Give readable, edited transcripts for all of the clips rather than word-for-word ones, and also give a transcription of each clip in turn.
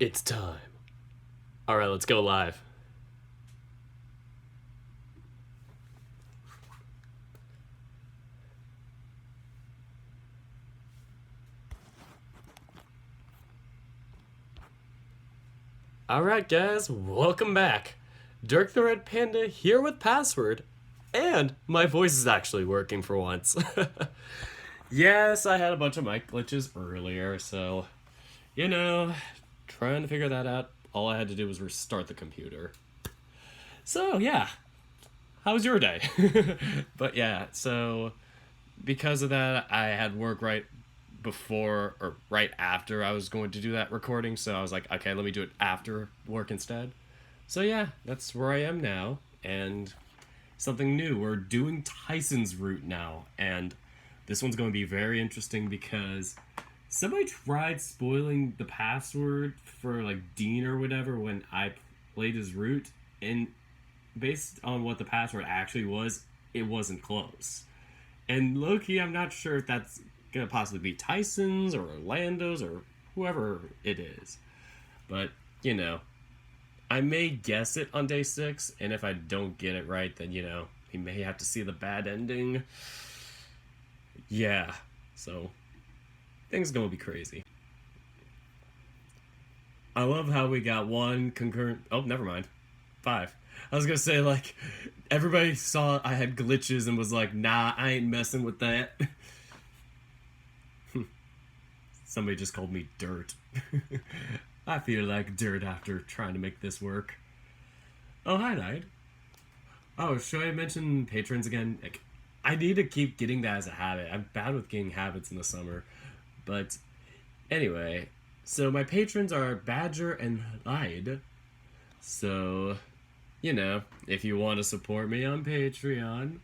It's time. Alright, let's go live. Alright guys, welcome back. Dirk the Red Panda here with password. And my voice is actually working for once. Yes, I had a bunch of mic glitches earlier, so, trying to figure that out. All I had to do was restart the computer. So, yeah. How was your day? But yeah, so because of that, I had work right before or right after I was going to do that recording, so I was like, okay, let me do it after work instead. So yeah, that's where I am now, and something new. We're doing Tyson's route now, and this one's going to be very interesting because somebody tried spoiling the password for like Dean or whatever when I played his route, and based on what the password actually was, it wasn't close. And low-key, I'm not sure if that's gonna possibly be Tyson's or Orlando's or whoever it is. But, I may guess it on day 6, and if I don't get it right, then, he may have to see the bad ending. Yeah, so things gonna be crazy. I love how we got one concurrent... Oh, never mind. 5. I was gonna say, like, everybody saw I had glitches and was like, nah, I ain't messing with that. Somebody just called me dirt. I feel like dirt after trying to make this work. Oh, hi, Knight. Oh, should I mention patrons again? Like, I need to keep getting that as a habit. I'm bad with getting habits in the summer. But anyway, so my patrons are Badger and Hyde. So, if you want to support me on Patreon,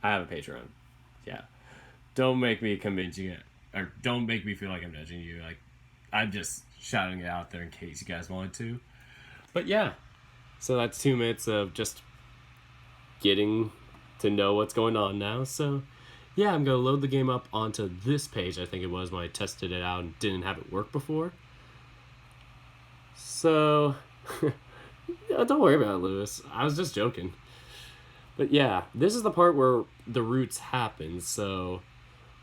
I have a Patreon. Yeah. Don't make me convince you, or don't make me feel like I'm judging you. Like, I'm just shouting it out there in case you guys wanted to. But yeah, so that's 2 minutes of just getting to know what's going on now. So yeah, I'm going to load the game up onto this page, I think it was, when I tested it out and didn't have it work before. So, don't worry about it, Lewis. I was just joking. But yeah, this is the part where the roots happen. So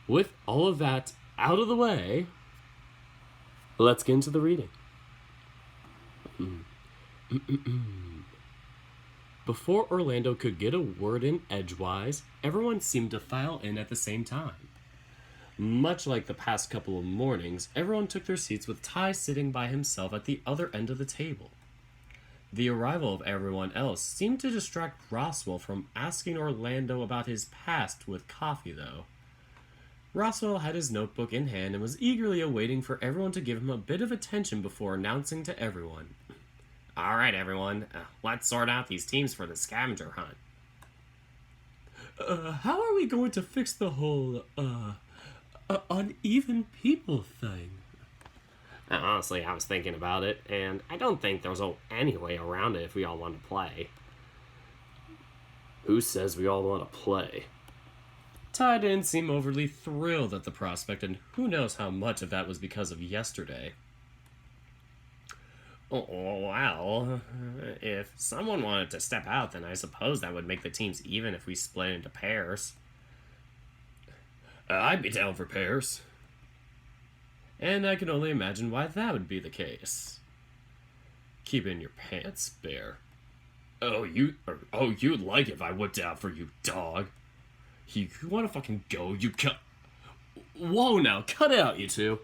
with all of that out of the way, let's get into the reading. Before Orlando could get a word in edgewise, everyone seemed to file in at the same time. Much like the past couple of mornings, everyone took their seats with Ty sitting by himself at the other end of the table. The arrival of everyone else seemed to distract Roswell from asking Orlando about his past with coffee, though. Roswell had his notebook in hand and was eagerly awaiting for everyone to give him a bit of attention before announcing to everyone. Alright, everyone, let's sort out these teams for the scavenger hunt. How are we going to fix the whole, uneven people thing? Honestly, I was thinking about it, and I don't think there's any way around it if we all want to play. Who says we all want to play? Ty didn't seem overly thrilled at the prospect, and who knows how much of that was because of yesterday. Oh, well, if someone wanted to step out, then I suppose that would make the teams even if we split into pairs. I'd be down for pairs. And I can only imagine why that would be the case. Keep in your pants, Bear. You'd like it if I whipped out for you, dog. You wanna fucking go, you cut... Whoa now, cut it out, you two.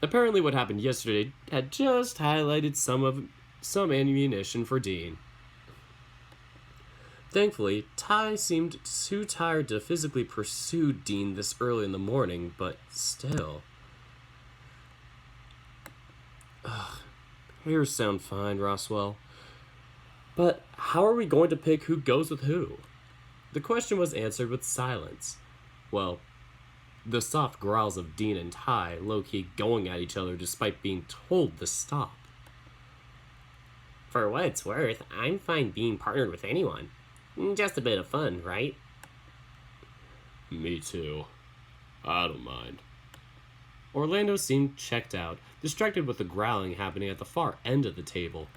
Apparently what happened yesterday had just highlighted some ammunition for Dean. Thankfully, Ty seemed too tired to physically pursue Dean this early in the morning, but still... Pairs sound fine, Roswell. But how are we going to pick who goes with who? The question was answered with silence. Well, the soft growls of Dean and Ty low-key going at each other despite being told to stop. For what it's worth, I'm fine being partnered with anyone. Just a bit of fun, right? Me too. I don't mind. Orlando seemed checked out. distracted with the growling happening at the far end of the table.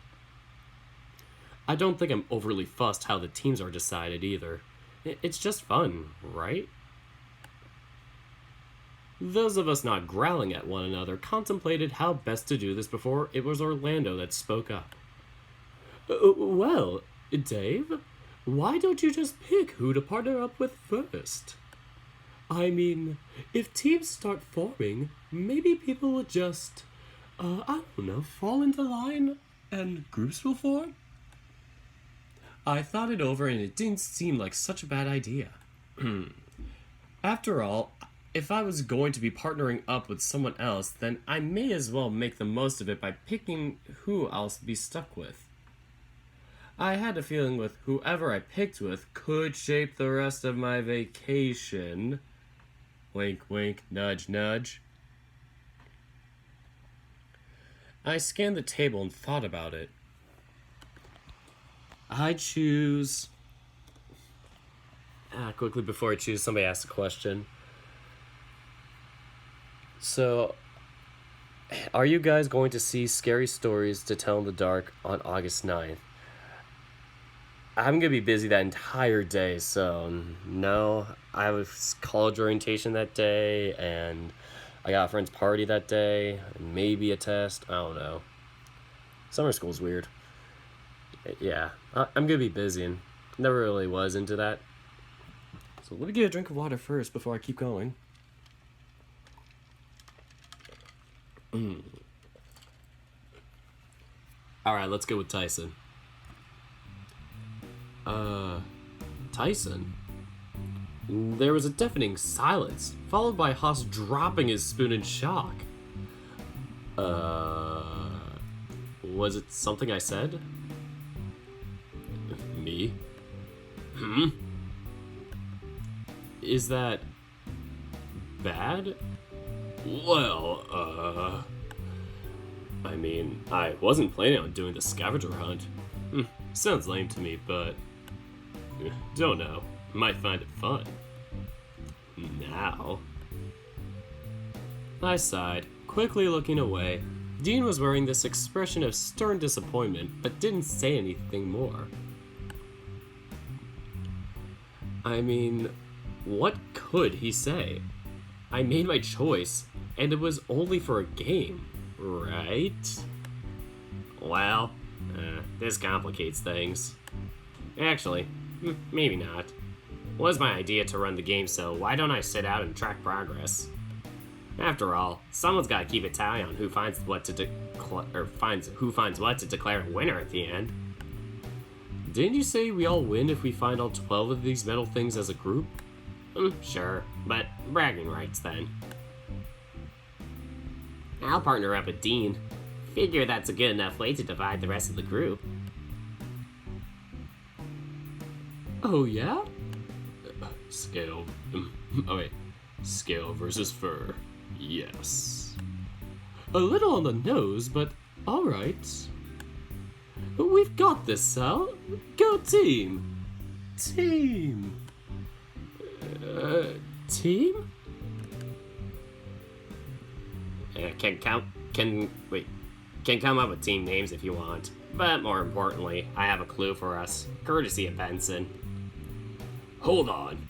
I don't think I'm overly fussed how the teams are decided either. It's just fun, right? Those of us not growling at one another contemplated how best to do this before it was Orlando that spoke up. Well, Dave, why don't you just pick who to partner up with first? I mean, if teams start forming, maybe people will just, I don't know, fall into line and groups will form? I thought it over and it didn't seem like such a bad idea. After all, if I was going to be partnering up with someone else, then I may as well make the most of it by picking who I'll be stuck with. I had a feeling with whoever I picked with could shape the rest of my vacation. Wink, wink, nudge, nudge. I scanned the table and thought about it. I choose... quickly before I choose, somebody asked a question. So, are you guys going to see Scary Stories to Tell in the Dark on August 9th? I'm going to be busy that entire day, so no. I have a college orientation that day, and I got a friend's party that day, and maybe a test. I don't know. Summer school's weird. Yeah, I'm going to be busy, and never really was into that. So let me get a drink of water first before I keep going. Alright, let's go with Tyson. Tyson? There was a deafening silence, followed by Haas dropping his spoon in shock. Was it something I said? Me? Is that... bad? Well, I mean, I wasn't planning on doing the scavenger hunt. Sounds lame to me, but... don't know. Might find it fun. Now... I sighed, quickly looking away. Dean was wearing this expression of stern disappointment, but didn't say anything more. I mean, what could he say? I made my choice, and it was only for a game, right? Well, this complicates things. Actually, maybe not. It was my idea to run the game, so why don't I sit out and track progress? After all, someone's got to keep a tally on who finds what to declare a winner at the end. Didn't you say we all win if we find all 12 of these metal things as a group? Sure, but bragging rights then. I'll partner up with Dean. Figure that's a good enough way to divide the rest of the group. Oh yeah? Scale versus fur. Yes. A little on the nose, but alright. We've got this, Sal. Go team! Team! Team? Can come up with team names if you want. But more importantly, I have a clue for us, courtesy of Benson. Hold on.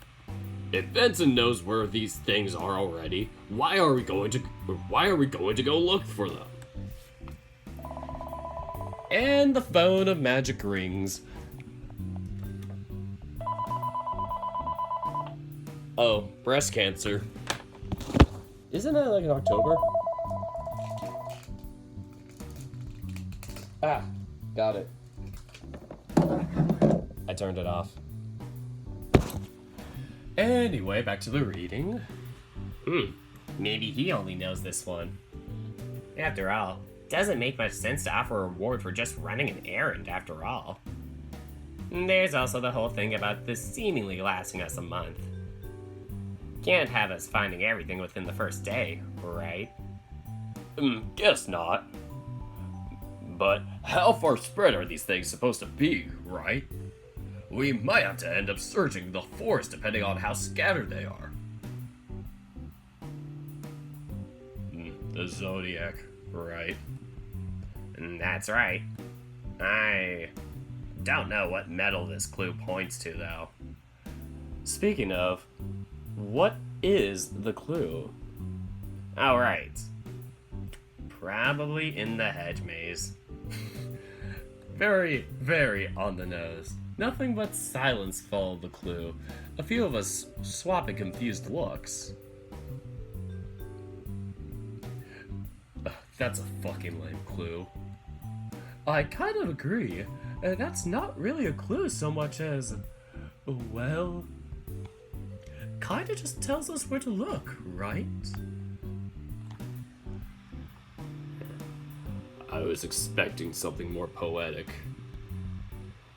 If Benson knows where these things are already, why are we going to go look for them? And the phone of magic rings. Oh, breast cancer. Isn't that like in October? Ah, got it. I turned it off. Anyway, back to the reading. Maybe he only knows this one. After all, doesn't make much sense to offer a reward for just running an errand after all. There's also the whole thing about this seemingly lasting us a month. Can't have us finding everything within the first day, right? Guess not. But how far spread are these things supposed to be, right? We might have to end up searching the forest depending on how scattered they are. The Zodiac. right? That's right. I don't know what metal this clue points to, though. Speaking of, what is the clue? All right. Probably in the hedge maze. Very, very on the nose. Nothing but silence followed the clue. A few of us swapping confused looks. Ugh, that's a fucking lame clue. I kind of agree. That's not really a clue so much as, well, kinda just tells us where to look, right? I was expecting something more poetic.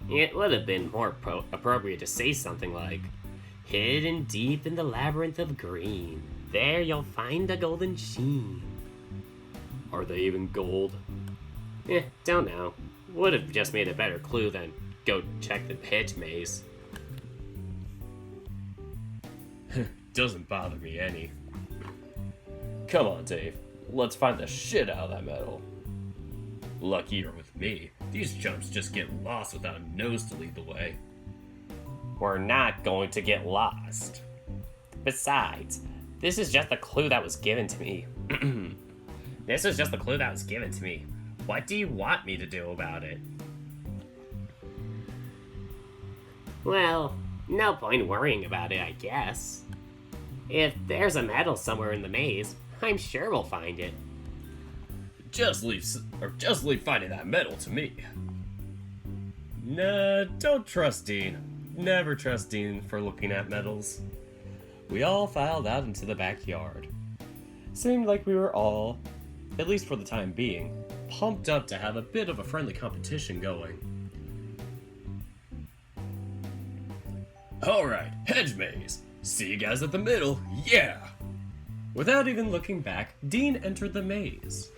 It would have been more appropriate to say something like, hidden deep in the labyrinth of green, there you'll find a golden sheen. Are they even gold? Don't know. Would have just made a better clue than go check the hedge maze. Doesn't bother me any. Come on, Dave. Let's find the shit out of that metal. Luckier with me. These chumps just get lost without a nose to lead the way. We're not going to get lost. Besides, this is just a clue that was given to me. This is just a clue that was given to me. What do you want me to do about it? Well, no point worrying about it, I guess. If there's a medal somewhere in the maze, I'm sure we'll find it. Just leave finding that metal to me. Nah, don't trust Dean. Never trust Dean for looking at medals. We all filed out into the backyard. Seemed like we were all, at least for the time being, pumped up to have a bit of a friendly competition going. Alright, hedge maze. See you guys at the middle, yeah! Without even looking back, Dean entered the maze.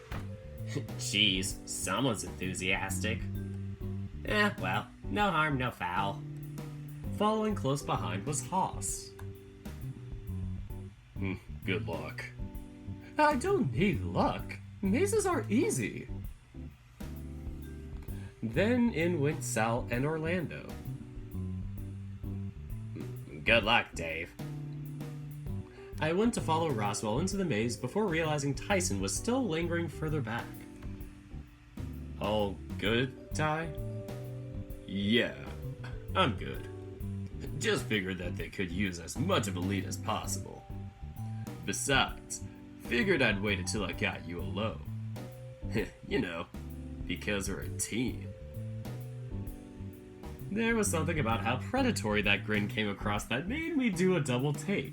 Jeez, someone's enthusiastic. Well, no harm, no foul. Following close behind was Haas. Good luck. I don't need luck. Mazes are easy. Then in went Sal and Orlando. Good luck, Dave. I went to follow Roswell into the maze before realizing Tyson was still lingering further back. All good, Ty? Yeah, I'm good. Just figured that they could use as much of a lead as possible. Besides, figured I'd wait until I got you alone. You know, because we're a team. There was something about how predatory that grin came across that made me do a double take.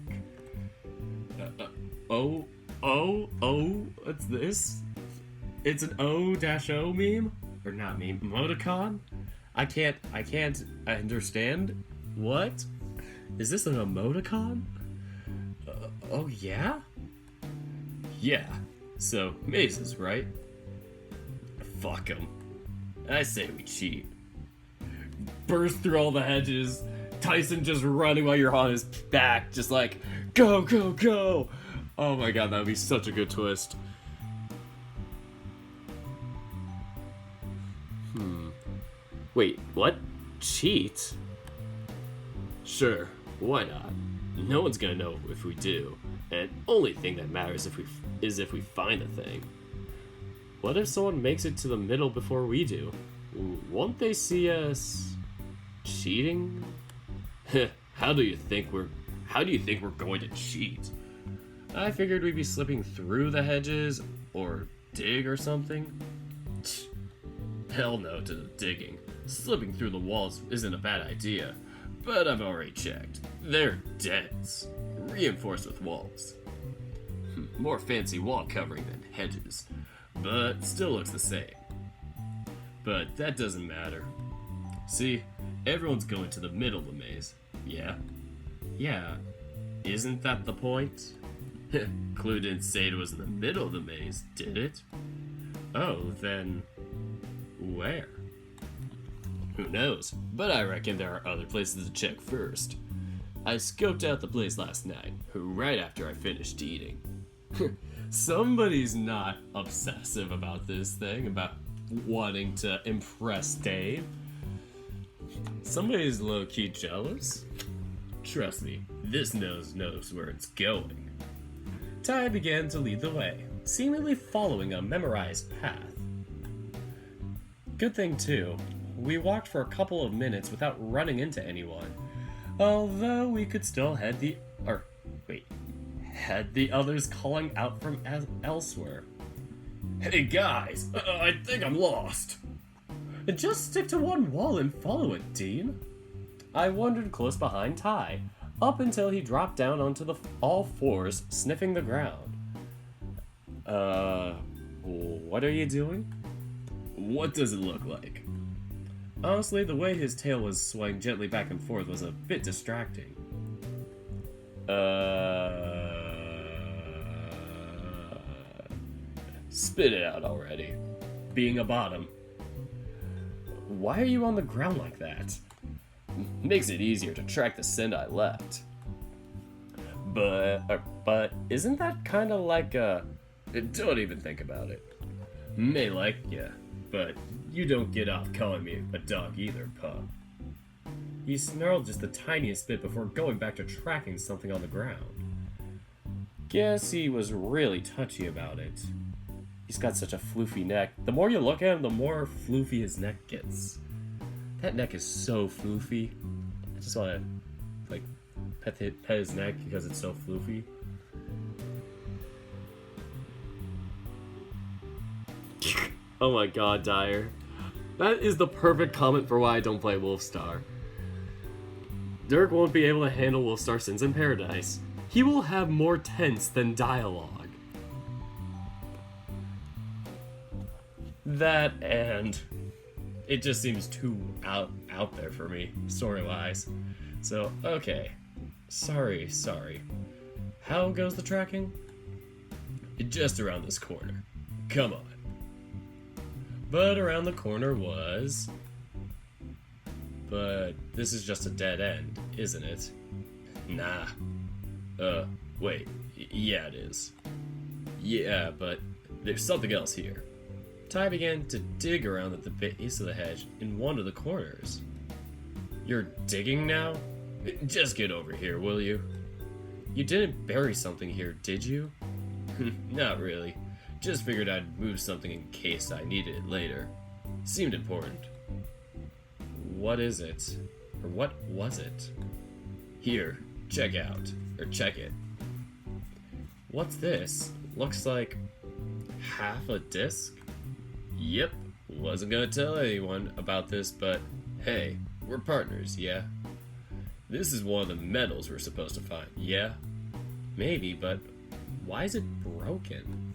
What's this? It's an O-O meme? Or not meme, emoticon? I can't understand. What? Is this an emoticon? Oh yeah? Yeah, so mazes, right? Fuck 'em. I say we cheat. Burst through all the hedges, Tyson just running while you're on his back, just like, go, go, go! Oh my god, that would be such a good twist. Wait, what? Cheat? Sure, why not? No one's gonna know if we do, and only thing that matters is if we find the thing. What if someone makes it to the middle before we do? Won't they see us cheating? How do you think we're going to cheat? I figured we'd be slipping through the hedges or dig or something. Hell no to the digging. Slipping through the walls isn't a bad idea, but I've already checked. They're dense, reinforced with walls. More fancy wall covering than hedges, but still looks the same. But that doesn't matter. See, everyone's going to the middle of the maze, yeah? Yeah, isn't that the point? Clue didn't say it was in the middle of the maze, did it? Oh, then where? Who knows, but I reckon there are other places to check first. I scoped out the place last night, right after I finished eating. Somebody's not obsessive about this thing, about wanting to impress Dave. Somebody's low-key jealous. Trust me, this nose knows where it's going. Ty began to lead the way, seemingly following a memorized path. Good thing, too, we walked for a couple of minutes without running into anyone, although we could still head the others calling out from elsewhere. Hey guys, I think I'm lost. Just stick to one wall and follow it, Dean. I wandered close behind Ty, up until he dropped down onto all fours, sniffing the ground. What are you doing? What does it look like? Honestly, the way his tail was swaying gently back and forth was a bit distracting. Spit it out already. Being a bottom. Why are you on the ground like that? Makes it easier to track the scent I left. But isn't that kind of like a... Don't even think about it. May like ya, but you don't get off calling me a dog either, pup. He snarled just the tiniest bit before going back to tracking something on the ground. Guess he was really touchy about it. He's got such a floofy neck. The more you look at him, the more floofy his neck gets. That neck is so floofy. I just want to, like, pet his neck because it's so floofy. Oh my god, Dyer. That is the perfect comment for why I don't play Wolfstar. Dirk won't be able to handle Wolfstar Sins in Paradise. He will have more tense than dialogue. That and it just seems too out there for me, story-wise. So, okay. Sorry. How goes the tracking? Just around this corner. Come on. But around the corner was... But this is just a dead end, isn't it? Nah. Wait. Yeah, it is. Yeah, but there's something else here. Ty began to dig around at the base of the hedge in one of the corners. You're digging now? Just get over here, will you? You didn't bury something here, did you? Not really. Just figured I'd move something in case I needed it later. Seemed important. What is it? Or what was it? Here, check out. Or check it. What's this? Looks like half a disc? Yep, wasn't gonna tell anyone about this, but hey, we're partners, yeah? This is one of the medals we're supposed to find, yeah? Maybe, but why is it broken?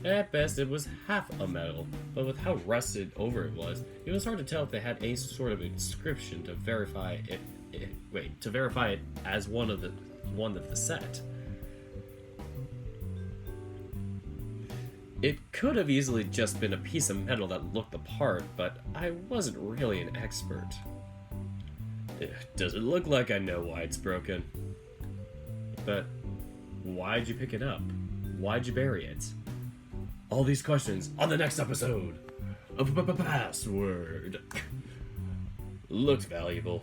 At best, it was half a medal, but with how rusted over it was hard to tell if they had any sort of inscription to verify it as one of the set. It could have easily just been a piece of metal that looked the part, but I wasn't really an expert. Does it look like I know why it's broken? But why'd you pick it up? Why'd you bury it? All these questions on the next episode of Password. Looked valuable.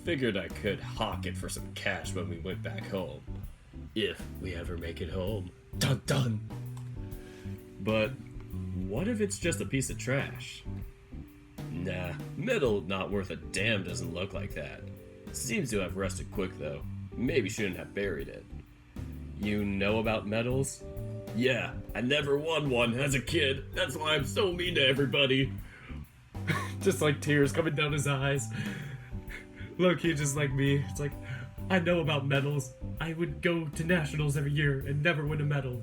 Figured I could hawk it for some cash when we went back home. If we ever make it home. Dun dun! But what if it's just a piece of trash? Nah, metal not worth a damn doesn't look like that. Seems to have rusted quick though. Maybe shouldn't have buried it. You know about medals? Yeah, I never won one as a kid. That's why I'm so mean to everybody. Just like tears coming down his eyes. Low-key just like me. It's like, I know about medals. I would go to nationals every year and never win a medal.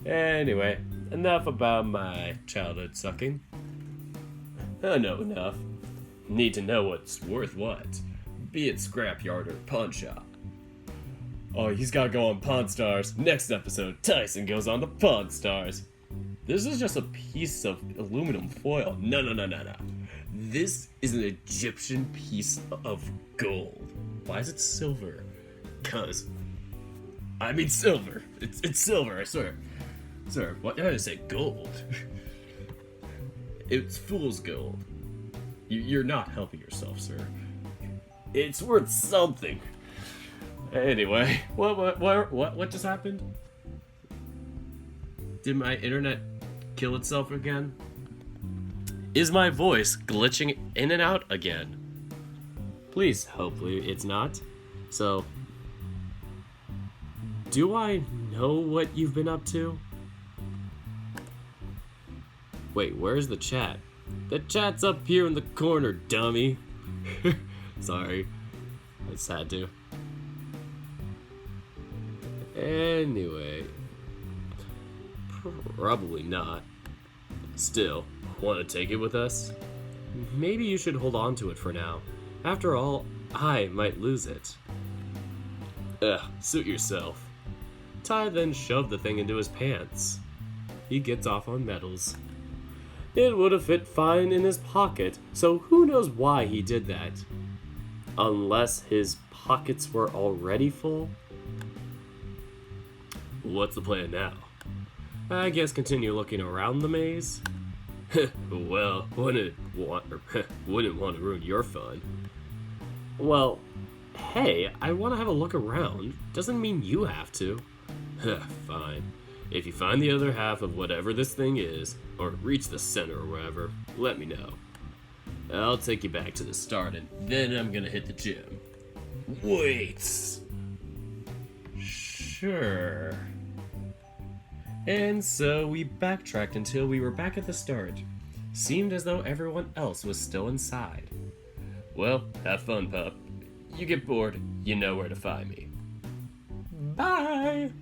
Anyway, enough about my childhood sucking. I know enough. Need to know what's worth what. Be it scrapyard or pawn shop. Oh, he's gotta go on Pawn Stars. Next episode, Tyson goes on the Pawn Stars. This is just a piece of aluminum foil. No. This is an Egyptian piece of gold. Why is it silver? 'Cause I mean silver. It's silver, I swear. Sir, what did I say? Gold. It's fool's gold. You're not helping yourself, sir. It's worth something. Anyway, what just happened? Did my internet kill itself again? Is my voice glitching in and out again? Please, hopefully it's not. So, do I know what you've been up to? Wait, where's the chat? The chat's up here in the corner, dummy. Sorry. I just had to. Anyway. Probably not. Still, want to take it with us? Maybe you should hold on to it for now. After all, I might lose it. Ugh, suit yourself. Ty then shoved the thing into his pants. He gets off on medals. It would have fit fine in his pocket, so who knows why he did that. Unless his pockets were already full? What's the plan now? I guess continue looking around the maze? Well, wouldn't want to ruin your fun. Well, hey, I want to have a look around. Doesn't mean you have to. Fine. If you find the other half of whatever this thing is, or reach the center or wherever, let me know. I'll take you back to the start, and then I'm gonna hit the gym. Wait. Sure. And so we backtracked until we were back at the start. Seemed as though everyone else was still inside. Well, have fun, pup. You get bored, you know where to find me. Bye!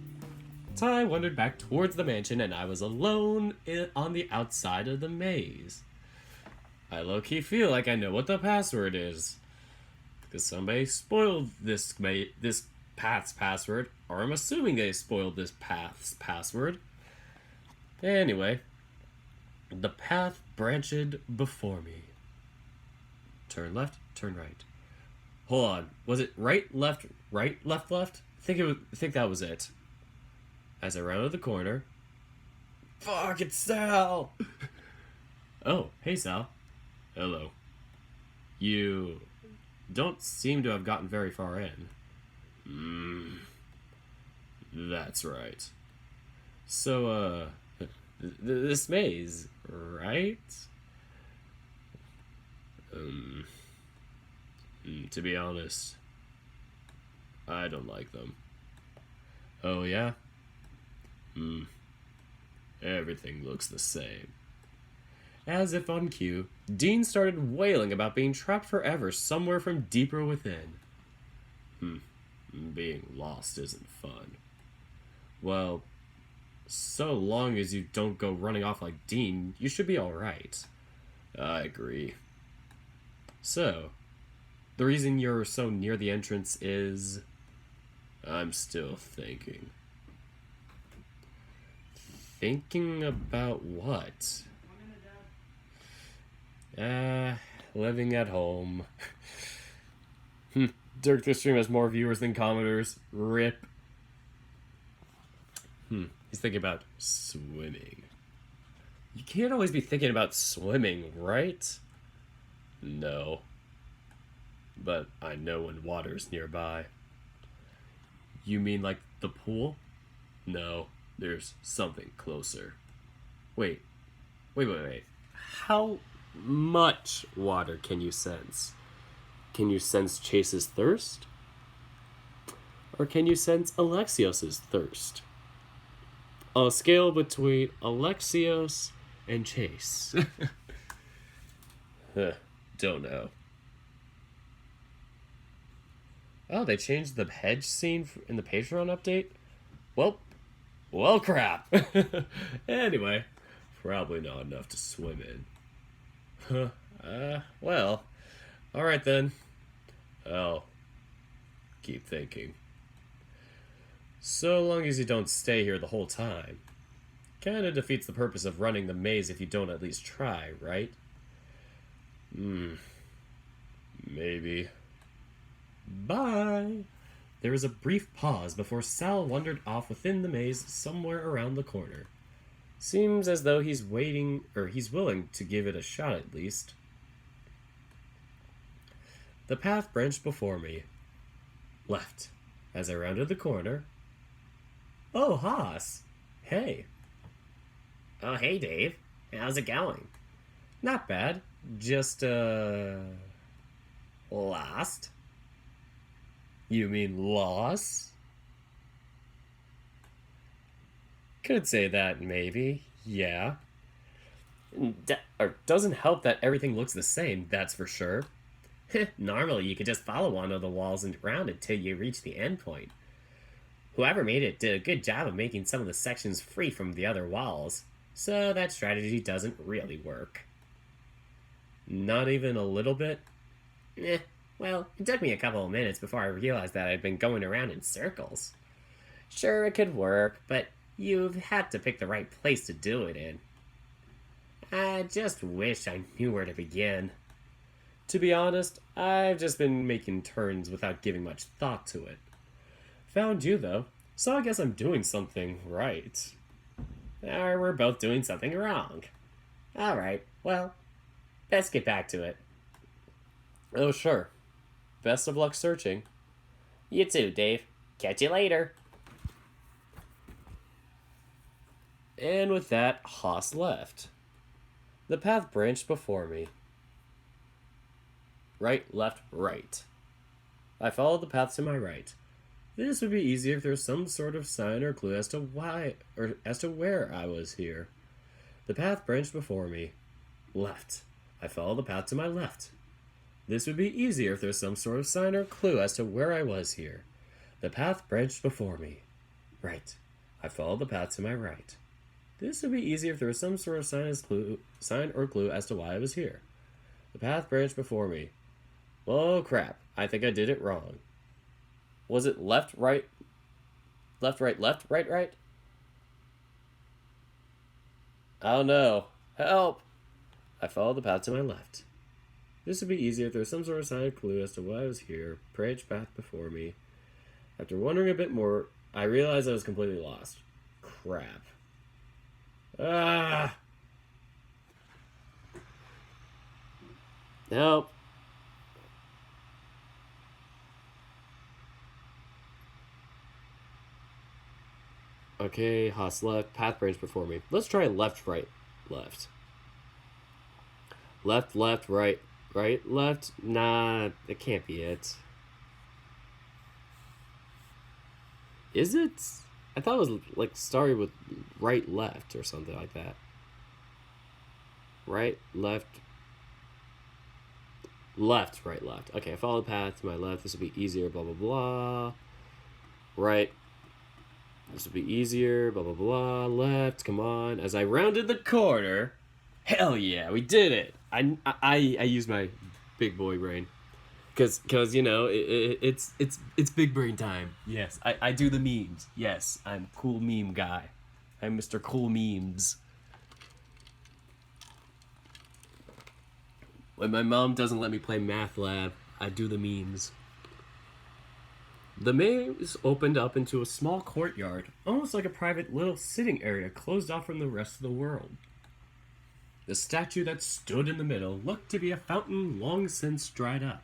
Ty wandered back towards the mansion and I was alone on the outside of the maze. I low-key feel like I know what the password is. Because somebody spoiled this path's password, or I'm assuming they spoiled this path's password. Anyway, the path branched before me. Turn left, turn right. Hold on, was it right, left, left? I think that was it. As I rounded the corner, fuck, it's Sal! Oh, hey Sal. Hello. You don't seem to have gotten very far in. That's right. So, this maze, right? To be honest, I don't like them. Oh, yeah? Everything looks the same. As if on cue, Dean started wailing about being trapped forever somewhere from deeper within. Being lost isn't fun. Well, so long as you don't go running off like Dean, you should be alright. I agree. So, the reason you're so near the entrance is... I'm still thinking. Thinking about what? Living at home. Dirk this stream has more viewers than commenters. RIP. He's thinking about swimming. You can't always be thinking about swimming, right? No. But I know when water's nearby. You mean like the pool? No, there's something closer. Wait. How much water can you sense? Can you sense Chase's thirst? Or can you sense Alexios's thirst? On a scale between Alexios and Chase. Don't know. Oh, they changed the hedge scene in the Patreon update? Well, crap. Anyway, probably not enough to swim in. Well, alright then. I'll keep thinking. So long as you don't stay here the whole time. Kinda defeats the purpose of running the maze if you don't at least try, right? Maybe. Bye! There was a brief pause before Sal wandered off within the maze somewhere around the corner. Seems as though he's waiting, or he's willing to give it a shot at least. The path branched before me. Left. As I rounded the corner. Oh, Haas! Hey. Oh, hey, Dave. How's it going? Not bad. Just, Lost? You mean lost? Could say that, maybe. Yeah. Doesn't help that everything looks the same, that's for sure. Normally, you could just follow one of the walls and round until you reach the end point. Whoever made it did a good job of making some of the sections free from the other walls, so that strategy doesn't really work. Not even a little bit? Well, it took me a couple of minutes before I realized that I'd been going around in circles. Sure, it could work, but you've had to pick the right place to do it in. I just wish I knew where to begin. To be honest, I've just been making turns without giving much thought to it. Found you, though, so I guess I'm doing something right. Or we're both doing something wrong. Alright, well, let's get back to it. Oh, sure. Best of luck searching. You too, Dave. Catch you later. And with that, Haas left. The path branched before me. Right, left, right. I followed the path to my right. This would be easier if there was some sort of sign or clue as to why, or as to where I was here. The path branched before me. Left. I followed the path to my left. This would be easier if there was some sort of sign or clue as to where I was here. The path branched before me. Right. I followed the path to my right. This would be easier if there was some sort of sign or clue as to why I was here. The path branched before me. Oh crap, I think I did it wrong. Was it left, right, left, right, left, right, right? Oh no, help! I followed the path to my left. This would be easier if there was some sort of sign or clue as to why I was here. Branch path before me. After wondering a bit more, I realized I was completely lost. Crap. Ah! Nope. Okay, Haas left, path branch before me. Let's try left, right, left. Left, left, right, right, left. Nah, that can't be it. Is it? I thought it was like started with right, left or something like that. Right, left, left, right, left. Okay, I follow the path to my left. This will be easier, blah, blah, blah. Right. This will be easier, blah, blah, blah. Left, come on. As I rounded the corner. Hell yeah, we did it. I used my big boy brain. Cause you know, it's big brain time. Yes, I do the memes. Yes, I'm cool meme guy. I'm Mr. Cool Memes. When my mom doesn't let me play Math Lab, I do the memes. The maze opened up into a small courtyard, almost like a private little sitting area closed off from the rest of the world. The statue that stood in the middle looked to be a fountain long since dried up.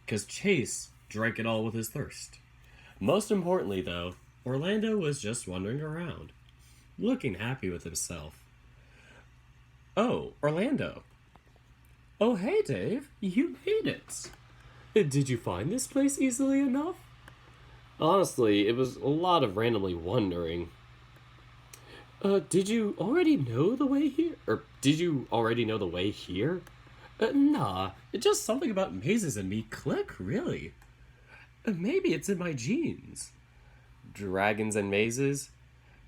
'Cause Chase drank it all with his thirst. Most importantly, though, Orlando was just wandering around, looking happy with himself. Oh, Orlando. Oh, hey, Dave. You made it. Did you find this place easily enough? Honestly, it was a lot of randomly wondering. Did you already know the way here? Or did you already know the way here? Nah, it's just something about mazes and me click, really. Maybe it's in my genes. Dragons and mazes?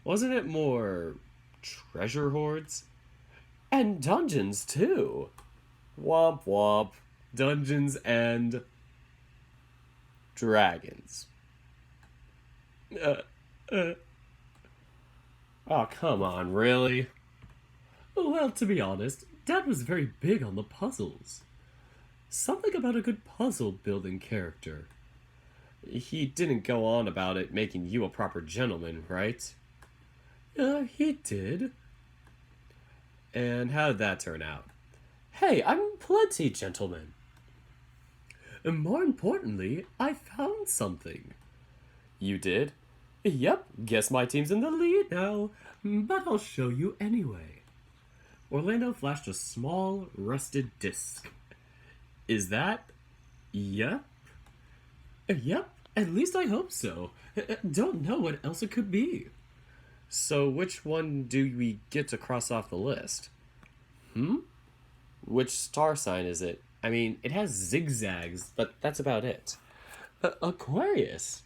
Wasn't it more treasure hoards? And dungeons, too. Womp womp. Dungeons and dragons. Oh, come on, really? Well, to be honest, Dad was very big on the puzzles. Something about a good puzzle building character. He didn't go on about it making you a proper gentleman, right? He did. And how did that turn out? Hey, I'm plenty gentleman. And more importantly, I found something. You did? Yep, guess my team's in the lead now, but I'll show you anyway. Orlando flashed a small, rusted disc. Is that? Yep. Yep, at least I hope so. Don't know what else it could be. So which one do we get to cross off the list? Which star sign is it? I mean, it has zigzags, but that's about it. Aquarius.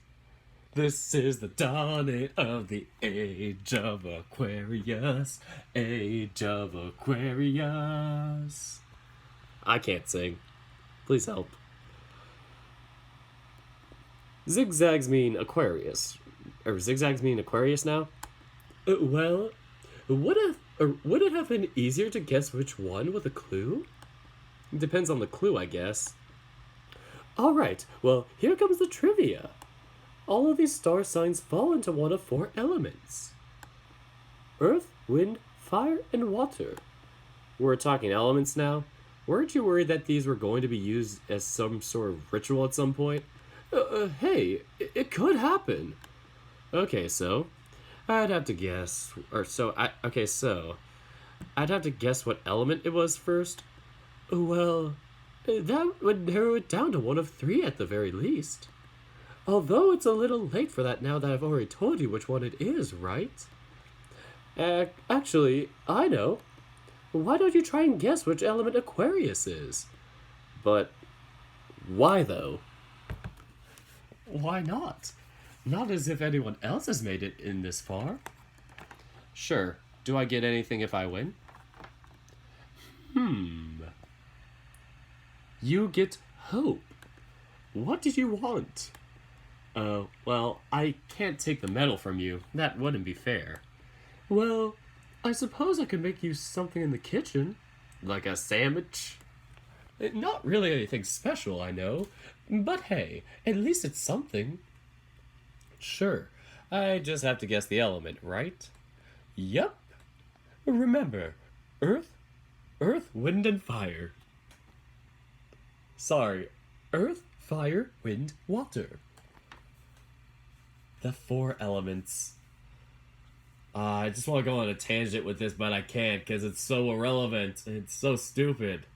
This is the dawning of the age of Aquarius. Age of Aquarius. I can't sing. Please help. Zigzags mean Aquarius. Or zigzags mean Aquarius now? Well, would it have been easier to guess which one with a clue? Depends on the clue, I guess. Alright, well, here comes the trivia. All of these star signs fall into one of 4 elements. Earth, wind, fire, and water. We're talking elements now. Weren't you worried that these were going to be used as some sort of ritual at some point? Hey, it could happen. Okay, so I'd have to guess, I'd have to guess what element it was first. Well, that would narrow it down to one of 3 at the very least. Although it's a little late for that now that I've already told you which one it is, right? Actually, I know. Why don't you try and guess which element Aquarius is? But why though? Why not? Not as if anyone else has made it in this far. Sure. Do I get anything if I win? You get hope. What did you want? Well, I can't take the medal from you. That wouldn't be fair. Well, I suppose I could make you something in the kitchen. Like a sandwich? Not really anything special, I know. But hey, at least it's something. Sure. I just have to guess the element, right? Yep. Remember, earth, wind, and fire. Sorry, earth, fire, wind, water. The 4 elements. I just want to go on a tangent with this, but I can't because it's so irrelevant. It's so stupid.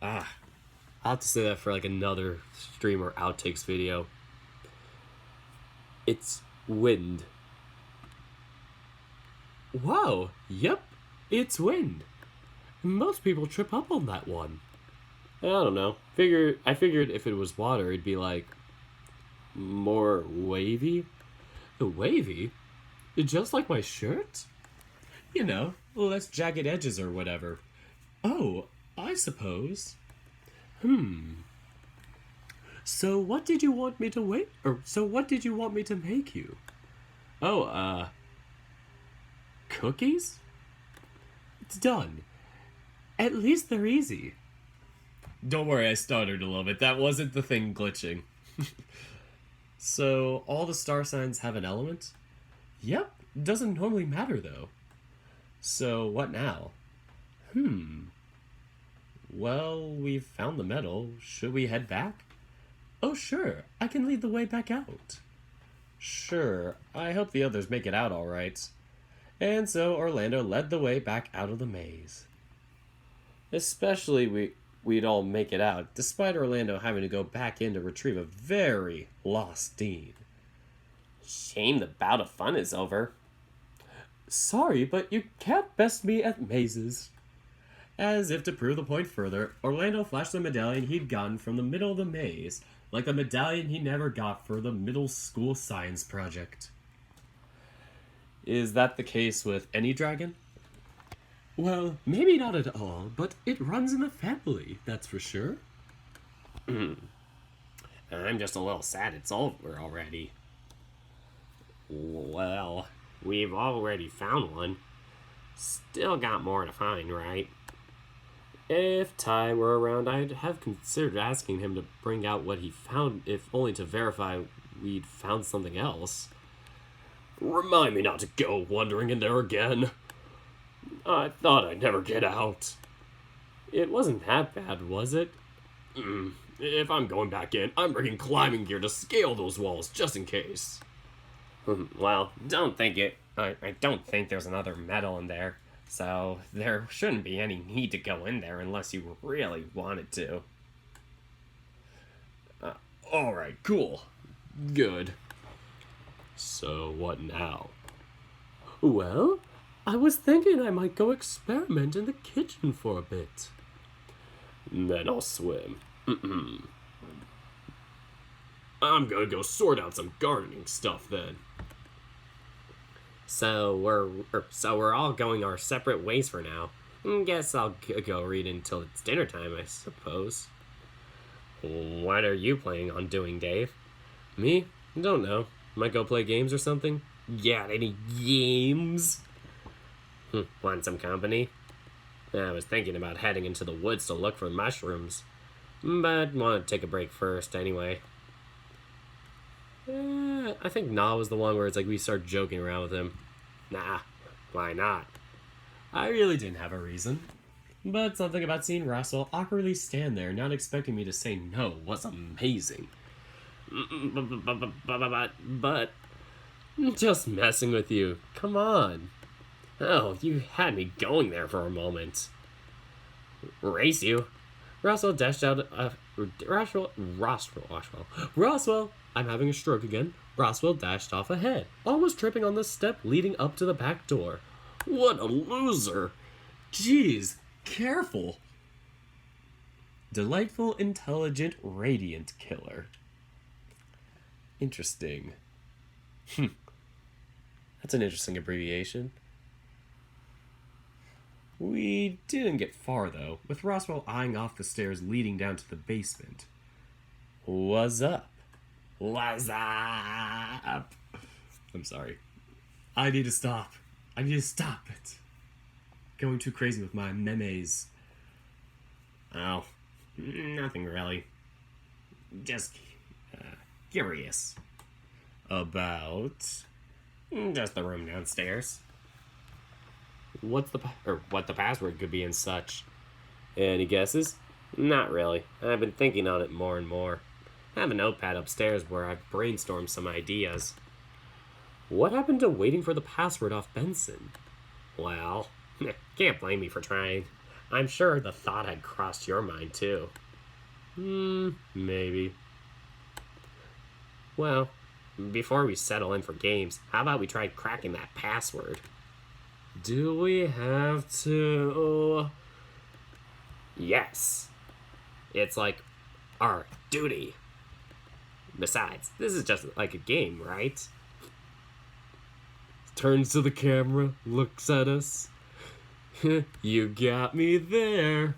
I'll have to say that for like another stream or outtakes video. It's wind. Wow, yep, it's wind. Most people trip up on that one. I don't know. I figured if it was water, it'd be like more wavy. Wavy? Just like my shirt? You know, less jagged edges or whatever. Oh, I suppose. So what did you want me to what did you want me to make you? Oh, cookies? It's done. At least they're easy. Don't worry, I stuttered a little bit. That wasn't the thing glitching. So, all the star signs have an element? Yep, doesn't normally matter though. So, what now? Well, we've found the medal. Should we head back? Oh, sure. I can lead the way back out. Sure. I hope the others make it out all right. And so Orlando led the way back out of the maze. Especially we'd all make it out, despite Orlando having to go back in to retrieve a very lost Dean. Shame the bout of fun is over. Sorry, but you can't best me at mazes. As if to prove the point further, Orlando flashed the medallion he'd gotten from the middle of the maze, like the medallion he never got for the middle school science project. Is that the case with any dragon? Well, maybe not at all, but it runs in the family, that's for sure. I'm just a little sad it's over already. Well, we've already found one. Still got more to find, right? If Ty were around, I'd have considered asking him to bring out what he found, if only to verify we'd found something else. Remind me not to go wandering in there again. I thought I'd never get out. It wasn't that bad, was it? If I'm going back in, I'm bringing climbing gear to scale those walls, just in case. Well, don't think it. I don't think there's another medal in there, so there shouldn't be any need to go in there unless you really wanted to. Alright, cool. Good. So what now? Well, I was thinking I might go experiment in the kitchen for a bit. Then I'll swim. I'm gonna go sort out some gardening stuff then. So we're all going our separate ways for now. Guess I'll go read until it's dinner time, I suppose. What are you planning on doing, Dave? Me? Don't know. Might go play games or something? Got any games? Want some company? I was thinking about heading into the woods to look for mushrooms, but want to take a break first anyway. I think Nah was the one where it's like we start joking around with him. Nah, why not? I really didn't have a reason. But something about seeing Russell awkwardly stand there, not expecting me to say no, was amazing. But just messing with you. Come on. Oh, you had me going there for a moment. Race you. Roswell dashed out. Roswell! I'm having a stroke again. Roswell dashed off ahead, almost tripping on the step leading up to the back door. What a loser! Jeez, careful. Delightful, intelligent, radiant killer. Interesting. That's an interesting abbreviation. We didn't get far, though, with Roswell eyeing off the stairs leading down to the basement. What's up? What's up? I'm sorry. I need to stop. I need to stop it. Going too crazy with my memes. Oh, nothing really. Just curious. About? Just the room downstairs. What the password could be and such. Any guesses? Not really. I've been thinking on it more and more. I have a notepad upstairs where I've brainstormed some ideas. What happened to waiting for the password off Benson? Well, can't blame me for trying. I'm sure the thought had crossed your mind too. Maybe. Well, before we settle in for games, how about we try cracking that password? Do we have to? Yes. It's like our duty. Besides, this is just like a game, right? Turns to the camera, looks at us. You got me there.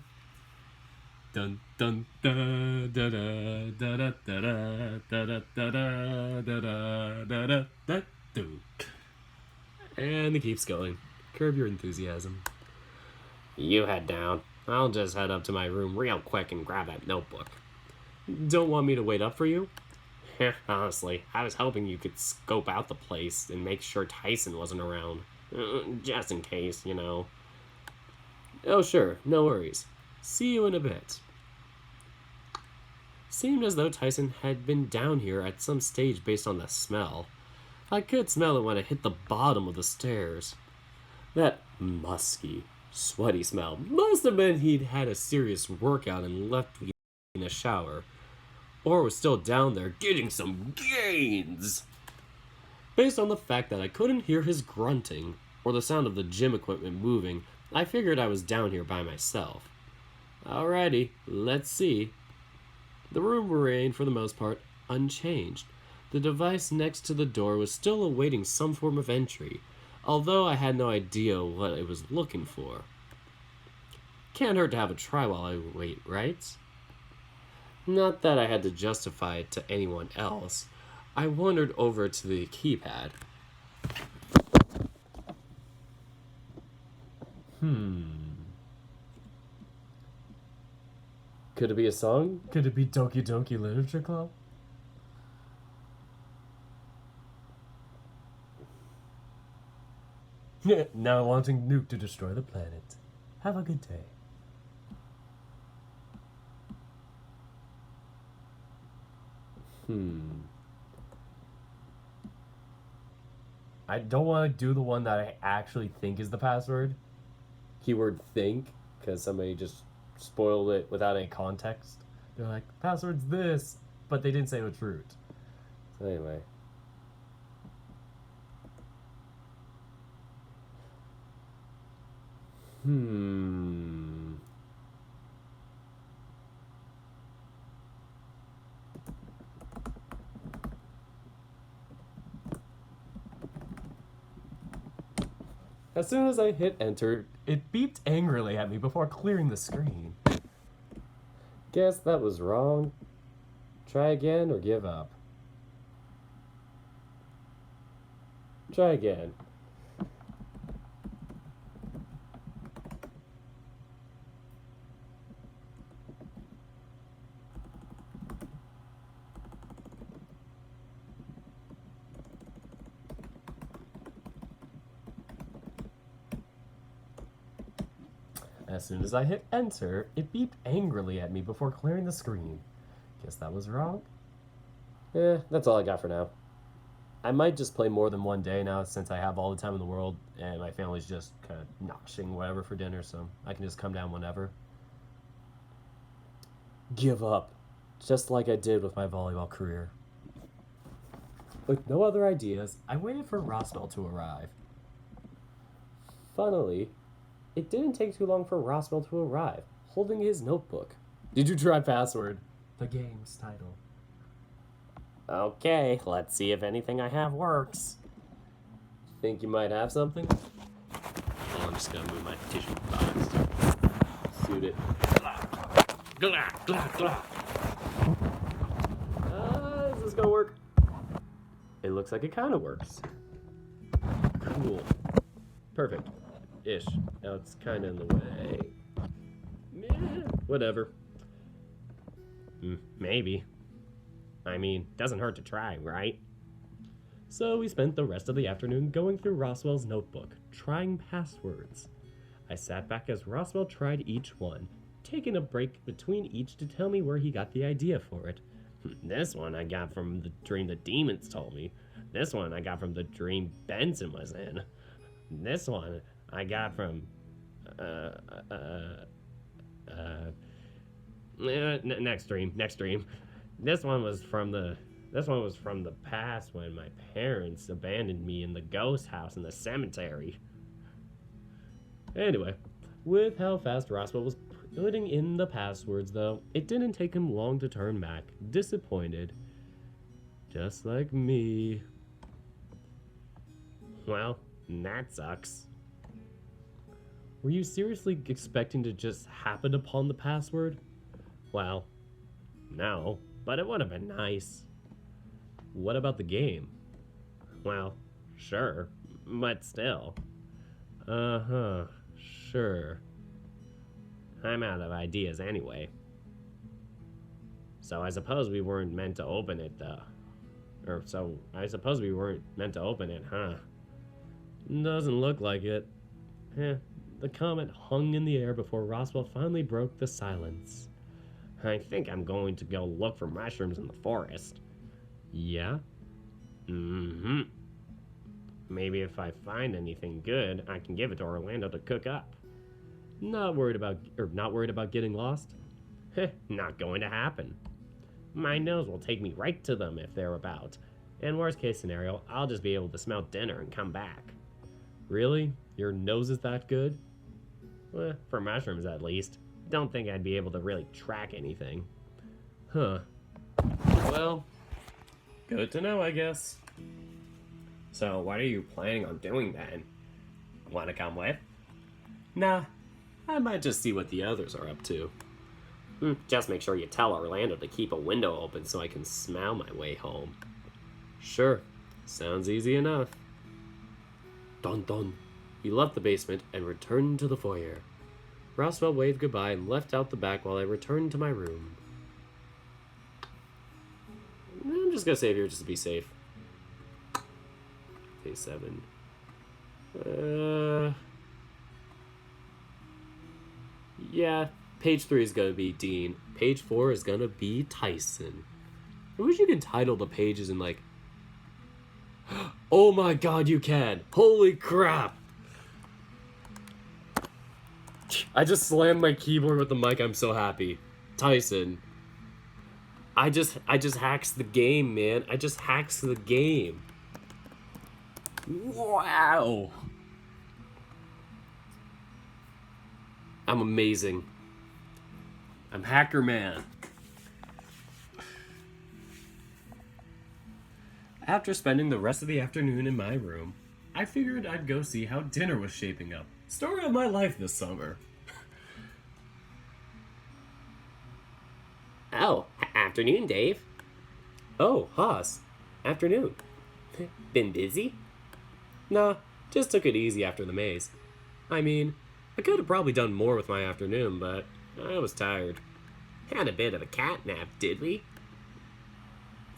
Dun dun da da da da da da da da da da da da da. And it keeps going. Curb your enthusiasm. You head down. I'll just head up to my room real quick and grab that notebook. Don't want me to wait up for you? Honestly, I was hoping you could scope out the place and make sure Tyson wasn't around. Just in case, you know. Oh, sure. No worries. See you in a bit. Seemed as though Tyson had been down here at some stage based on the smell. I could smell it when I hit the bottom of the stairs. That musky, sweaty smell must have been he'd had a serious workout and left me in a shower. Or was still down there getting some gains. Based on the fact that I couldn't hear his grunting or the sound of the gym equipment moving, I figured I was down here by myself. Alrighty, let's see. The room remained, for the most part, unchanged. The device next to the door was still awaiting some form of entry, although I had no idea what it was looking for. Can't hurt to have a try while I wait, right? Not that I had to justify it to anyone else. I wandered over to the keypad. Could it be a song? Could it be Doki Doki Literature Club? Now launching nuke to destroy the planet. Have a good day. I don't want to do the one that I actually think is the password. Keyword think, because somebody just spoiled it Without any context. They're like, password's this, but they didn't say which root. So anyway. As soon as I hit enter, it beeped angrily at me before clearing the screen. Guess that was wrong. Try again or give up. Try again. As soon as I hit enter, it beeped angrily at me before clearing the screen. Guess that was wrong. That's all I got for now. I might just play more than one day now since I have all the time in the world and my family's just kind of noshing whatever for dinner, so I can just come down whenever. Give up. Just like I did with my volleyball career. With no other ideas, I waited for Roswell to arrive. Funnily, it didn't take too long for Roswell to arrive, holding his notebook. Did you try password? The game's title. Okay, let's see if anything I have works. Think you might have something? Well, I'm just gonna move my tissue box. Shoot it. Is this gonna work? It looks like it kind of works. Cool. Perfect. Ish. Now it's kind of in the way. Whatever. Maybe. I mean, doesn't hurt to try, right? So we spent the rest of the afternoon going through Roswell's notebook, trying passwords. I sat back as Roswell tried each one, taking a break between each to tell me where he got the idea for it. This one I got from the dream the demons told me. This one I got from the dream Benson was in. This one I got from next dream. This one was from the past when my parents abandoned me in the ghost house in the cemetery. Anyway, with how fast Roswell was putting in the passwords, though, it didn't take him long to turn back, disappointed. Just like me. Well, that sucks. Were you seriously expecting to just happen upon the password? Well, no, but it would have been nice. What about the game? Well, sure, but still. Sure. I'm out of ideas anyway. So I suppose we weren't meant to open it, huh? Doesn't look like it. The comment hung in the air before Roswell finally broke the silence. I think I'm going to go look for mushrooms in the forest. Yeah? Mm-hmm. Maybe if I find anything good, I can give it to Orlando to cook up. Not worried about getting lost? Not going to happen. My nose will take me right to them if they're about. And worst case scenario, I'll just be able to smell dinner and come back. Really? Your nose is that good? Well, for mushrooms at least. Don't think I'd be able to really track anything. Huh. Well, good to know, I guess. So, what are you planning on doing then? Want to come with? Nah, I might just see what the others are up to. Just make sure you tell Orlando to keep a window open so I can smell my way home. Sure, sounds easy enough. Dun dun. We left the basement and returned to the foyer. Roswell waved goodbye and left out the back while I returned to my room. I'm just gonna save here just to be safe. Day 7. Yeah, page 3 is gonna be Dean. Page 4 is gonna be Tyson. I wish you could title the pages in like... Oh my god, you can! Holy crap! I just slammed my keyboard with the mic, I'm so happy. Tyson. I just hacks the game, man. I just hacks the game. Wow! I'm amazing. I'm Hacker Man. After spending the rest of the afternoon in my room, I figured I'd go see how dinner was shaping up. Story of my life this summer. Oh, afternoon, Dave. Oh, Haas. Afternoon. Been busy? Nah, just took it easy after the maze. I mean, I could have probably done more with my afternoon, but I was tired. Had a bit of a cat nap, did we?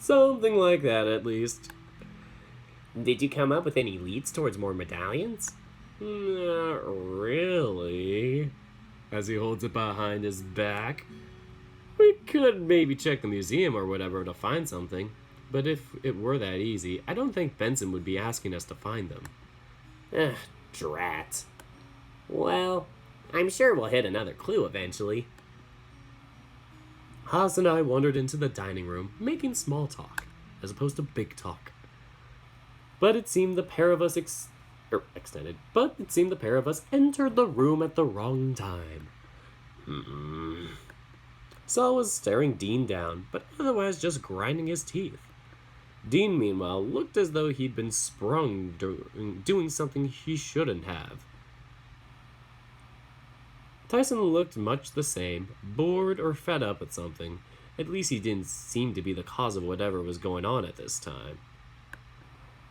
Something like that, at least. Did you come up with any leads towards more medallions? Not really. As he holds it behind his back. We could maybe check the museum or whatever to find something. But if it were that easy, I don't think Benson would be asking us to find them. Ugh, drat. Well, I'm sure we'll hit another clue eventually. Haas and I wandered into the dining room, making small talk, as opposed to big talk. But it seemed the pair of us But it seemed the pair of us entered the room at the wrong time. Saul was staring Dean down, but otherwise just grinding his teeth. Dean, meanwhile, looked as though he'd been sprung doing something he shouldn't have. Tyson looked much the same, bored or fed up at something. At least he didn't seem to be the cause of whatever was going on at this time.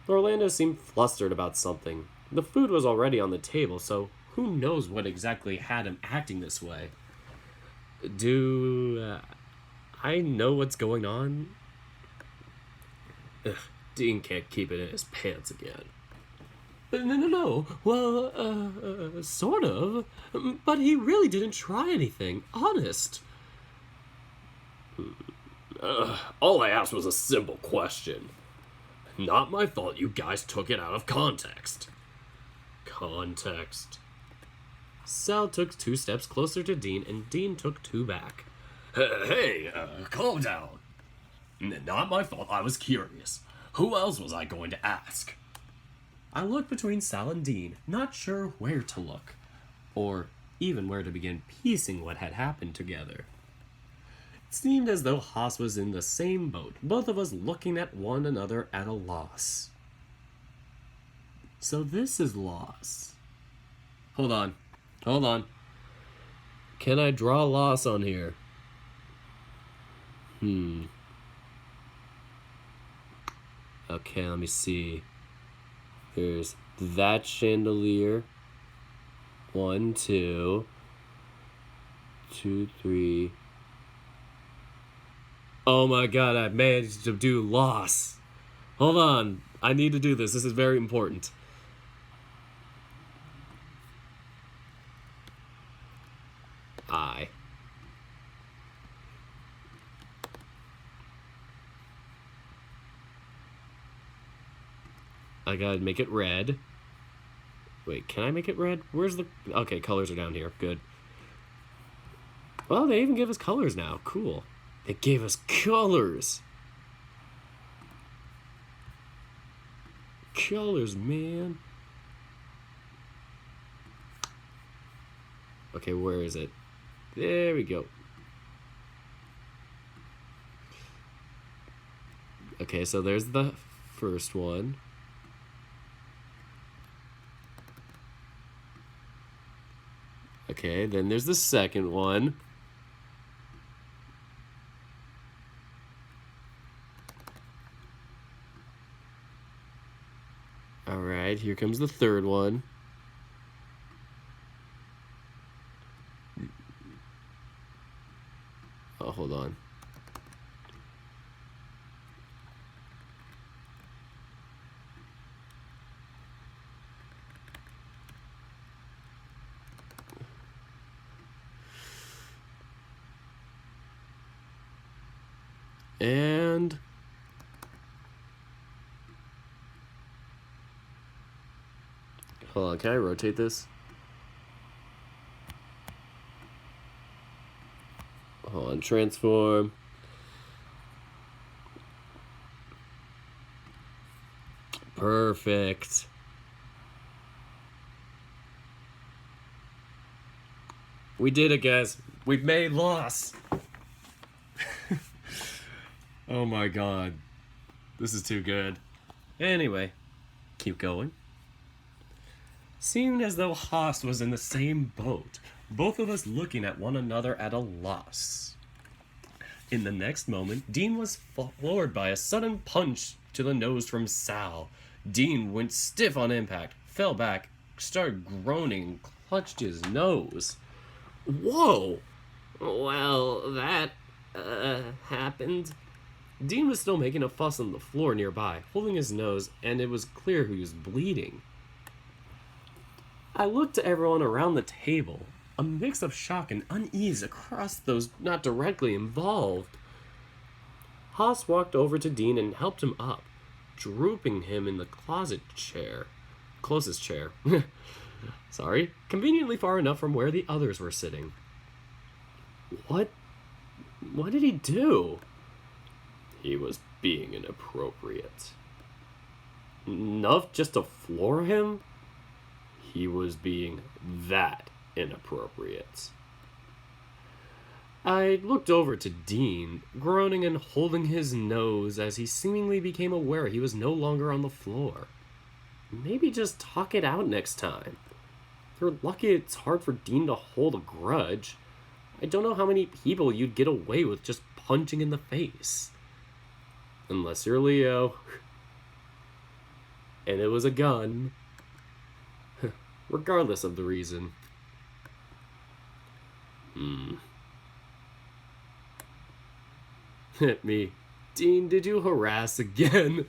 Orlando seemed flustered about something. The food was already on the table, so who knows what exactly had him acting this way. Do I know what's going on? Ugh, Dean can't keep it in his pants again. No. Well, sort of. But he really didn't try anything. Honest. All I asked was a simple question. Not my fault you guys took it out of context. Context. Sal took 2 steps closer to Dean, and Dean took 2 back. Hey, calm down. Not my fault, I was curious. Who else was I going to ask? I looked between Sal and Dean, not sure where to look, or even where to begin piecing what had happened together. It seemed as though Haas was in the same boat, both of us looking at one another at a loss. So this is loss. Hold on. Can I draw loss on here? Okay, let me see. There's that chandelier. 1, 2, 2, 3. Oh my god, I managed to do loss. Hold on. I need to do this. This is very important. I gotta make it red. Wait, can I make it red? Where's the... Okay, colors are down here. Good. Well, they even give us colors now. Cool. They gave us colors. Colors, man. Okay, where is it? There we go. Okay, so there's the first one. Okay, then there's the second one. Alright, here comes the third one. Oh, hold on. And hold on, can I rotate this? Hold on, transform. Perfect. We did it, guys. We've made loss. Oh my god. This is too good. Anyway, keep going. Seemed as though Haas was in the same boat, both of us looking at one another at a loss. In the next moment, Dean was floored by a sudden punch to the nose from Sal. Dean went stiff on impact, fell back, started groaning, and clutched his nose. Whoa! Well, that, happened. Dean was still making a fuss on the floor nearby, holding his nose, and it was clear he was bleeding. I looked to everyone around the table, a mix of shock and unease across those not directly involved. Haas walked over to Dean and helped him up, drooping him in the closest chair. Sorry, conveniently far enough from where the others were sitting. What did he do? He was being inappropriate. Enough just to floor him? He was being that inappropriate. I looked over to Dean, groaning and holding his nose as he seemingly became aware he was no longer on the floor. Maybe just talk it out next time. You're lucky it's hard for Dean to hold a grudge. I don't know how many people you'd get away with just punching in the face. Unless you're Leo. And it was a gun. Regardless of the reason. Hit me. Dean, did you harass again?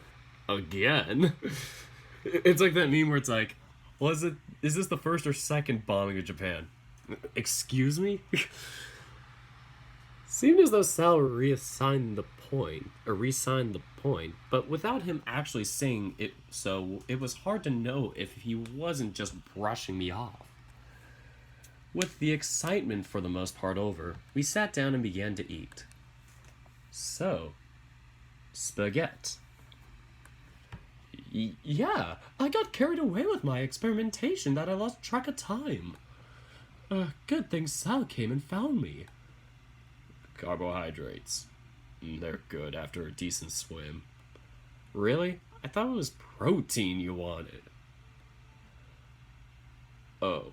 Again? It's like that meme where it's like, is this the first or second bombing of Japan? Excuse me? Seemed as though Sal re-signed the point, but without him actually saying it, so it was hard to know if he wasn't just brushing me off. With the excitement for the most part over, we sat down and began to eat. So, spaghetti. Yeah, I got carried away with my experimentation that I lost track of time. Good thing Sal came and found me. Carbohydrates. They're good after a decent swim. Really? I thought it was protein you wanted. Oh,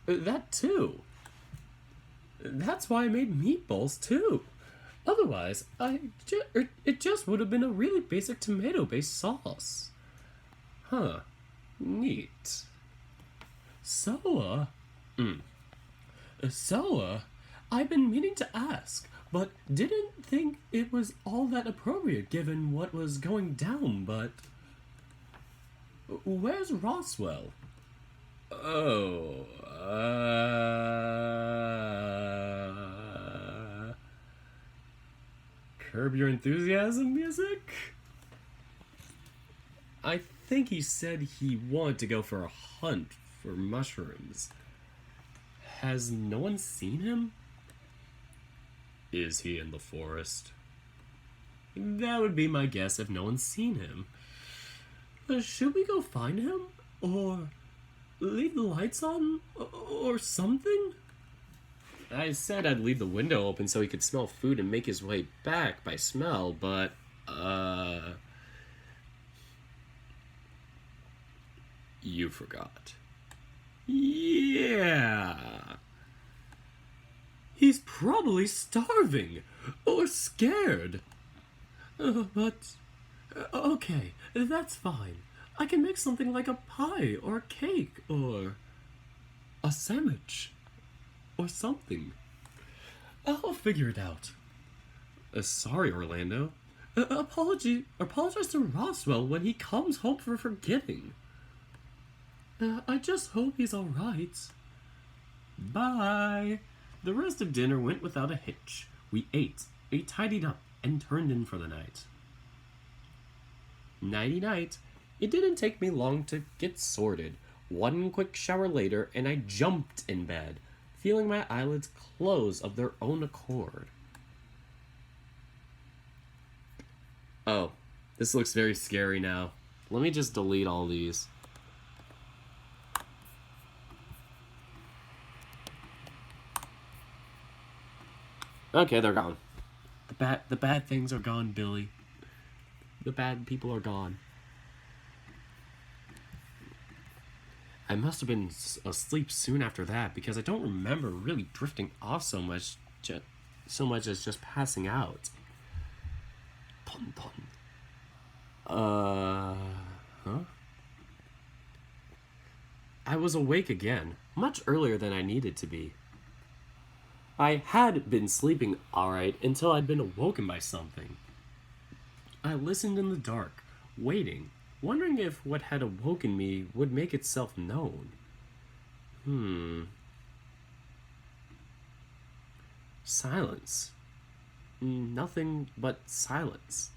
that too. That's why I made meatballs too. Otherwise, it just would have been a really basic tomato-based sauce. Huh. Neat. So, I've been meaning to ask, but didn't think it was all that appropriate given what was going down, but... Where's Roswell? Oh, Curb Your Enthusiasm music? I think he said he wanted to go for a hunt for mushrooms. Has no one seen him? Is he in the forest? That would be my guess if no one's seen him. Should we go find him? Or leave the lights on? Or something? I said I'd leave the window open so he could smell food and make his way back by smell, but, you forgot. Yeah. He's probably starving or scared. Okay, that's fine. I can make something like a pie or a cake or a sandwich or something. I'll figure it out. Sorry, Orlando. Apologize to Roswell when he comes home for forgetting. I just hope he's alright. Bye. The rest of dinner went without a hitch. We ate, tidied up, and turned in for the night. Nighty-night. It didn't take me long to get sorted. One quick shower later, and I jumped in bed, feeling my eyelids close of their own accord. Oh, this looks very scary now. Let me just delete all these. Okay, they're gone. The bad things are gone, Billy. The bad people are gone. I must have been asleep soon after that because I don't remember really drifting off so much as just passing out. Pun pun. Huh? I was awake again, much earlier than I needed to be. I had been sleeping alright until I'd been awoken by something. I listened in the dark, waiting, wondering if what had awoken me would make itself known. Silence. Nothing but silence.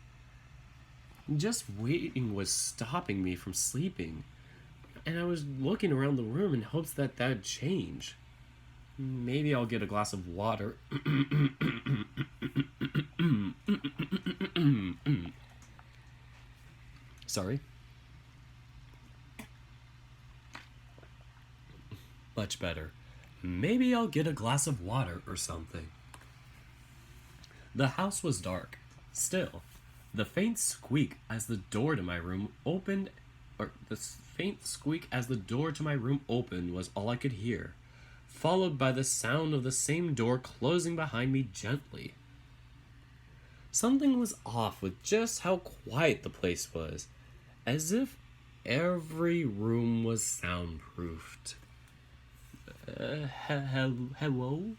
Just waiting was stopping me from sleeping, and I was looking around the room in hopes that that'd change. Maybe I'll get a glass of water. Sorry. Much better. Maybe I'll get a glass of water or something. The house was dark. Still, the faint squeak as the door to my room opened, was all I could hear, followed by the sound of the same door closing behind me gently. Something was off with just how quiet the place was, as if every room was soundproofed. Hello? Hello?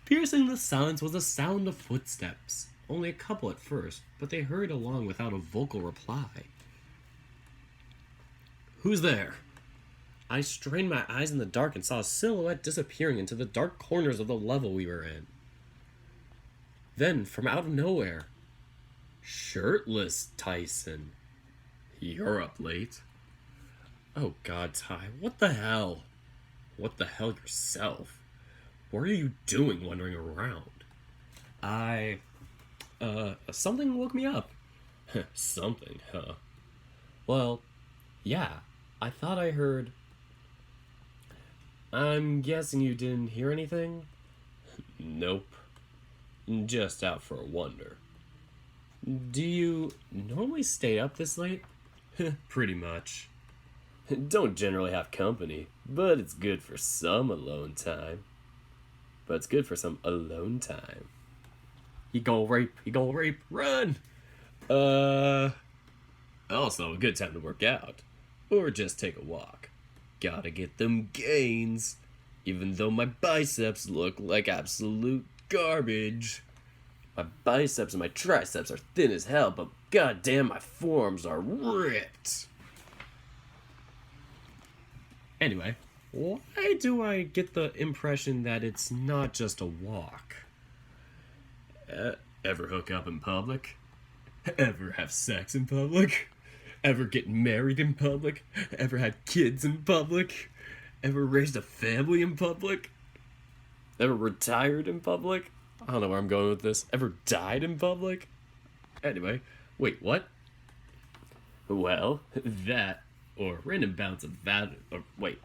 Piercing the silence was the sound of footsteps. Only a couple at first, but they hurried along without a vocal reply. Who's there? I strained my eyes in the dark and saw a silhouette disappearing into the dark corners of the level we were in. Then, from out of nowhere, shirtless Tyson. You're up late. Oh God, Ty, what the hell? What the hell yourself? What are you doing wandering around? Something woke me up. Something, huh? Well, yeah, I thought I heard... I'm guessing you didn't hear anything? Nope. Just out for a wonder. Do you normally stay up this late? Pretty much. Don't generally have company, but it's good for some alone time. You go rape, run! Also a good time to work out. Or just take a walk. Gotta get them gains. Even though my biceps look like absolute garbage. My biceps and my triceps are thin as hell, but goddamn my forearms are ripped. Anyway, why do I get the impression that it's not just a walk? Ever hook up in public? Ever have sex in public? Ever get married in public? Ever had kids in public? Ever raised a family in public? Ever retired in public? I don't know where I'm going with this. Ever died in public? Anyway, wait, what? Well, that, or random bouts of what?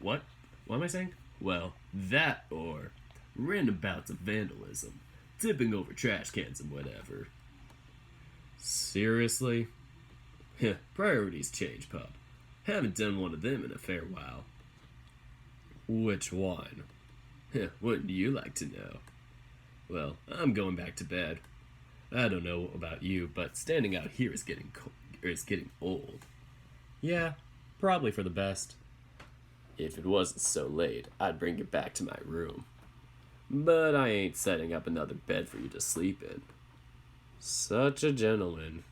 What am I saying? Well, that, or random bouts of vandalism, tipping over trash cans and whatever. Seriously? Priorities change, pup. Haven't done one of them in a fair while. Which one? Wouldn't you like to know? Well, I'm going back to bed. I don't know about you, but standing out here is getting old. Yeah, probably for the best. If it wasn't so late, I'd bring you back to my room. But I ain't setting up another bed for you to sleep in. Such a gentleman.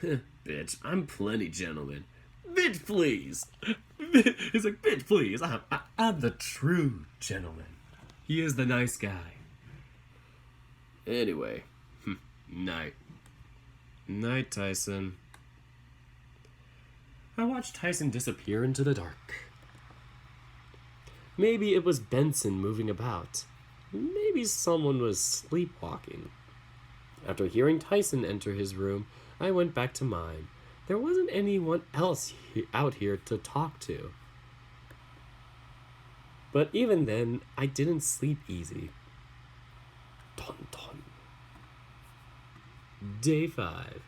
Bitch, I'm plenty gentleman. Bitch, please. He's like, bitch, please. I'm the true gentleman. He is the nice guy. Anyway, night. Night, Tyson. I watched Tyson disappear into the dark. Maybe it was Benson moving about. Maybe someone was sleepwalking. After hearing Tyson enter his room, I went back to mine. There wasn't anyone else out here to talk to. But even then, I didn't sleep easy. Dun dun. Day 5.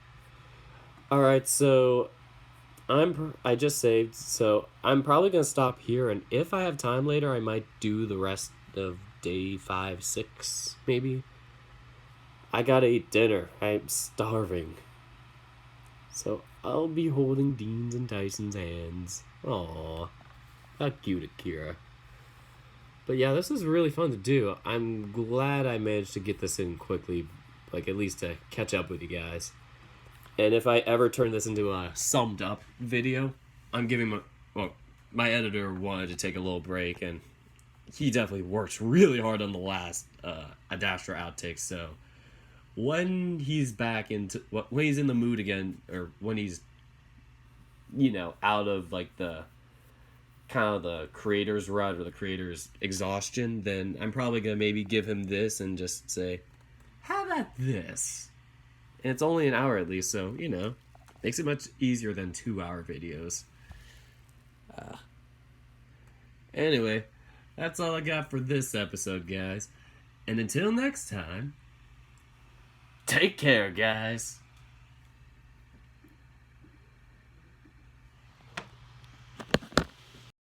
Alright, so I just saved, so I'm probably gonna stop here, and if I have time later, I might do the rest of day 5, 6, maybe. I gotta eat dinner. I'm starving. So I'll be holding Dean's and Tyson's hands. Aww. How cute, Akira. But yeah, this is really fun to do. I'm glad I managed to get this in quickly, like at least to catch up with you guys. And if I ever turn this into a summed up video, I'm giving my editor wanted to take a little break, and he definitely worked really hard on the last Adastra outtake, so when he's back into when he's in the mood again, or when he's out of like the kind of the creator's rut or the creator's exhaustion, then I'm probably gonna maybe give him this and just say, how about this? And it's only an hour at least, so makes it much easier than 2-hour videos. Anyway, that's all I got for this episode, guys, and until next time, take care, guys.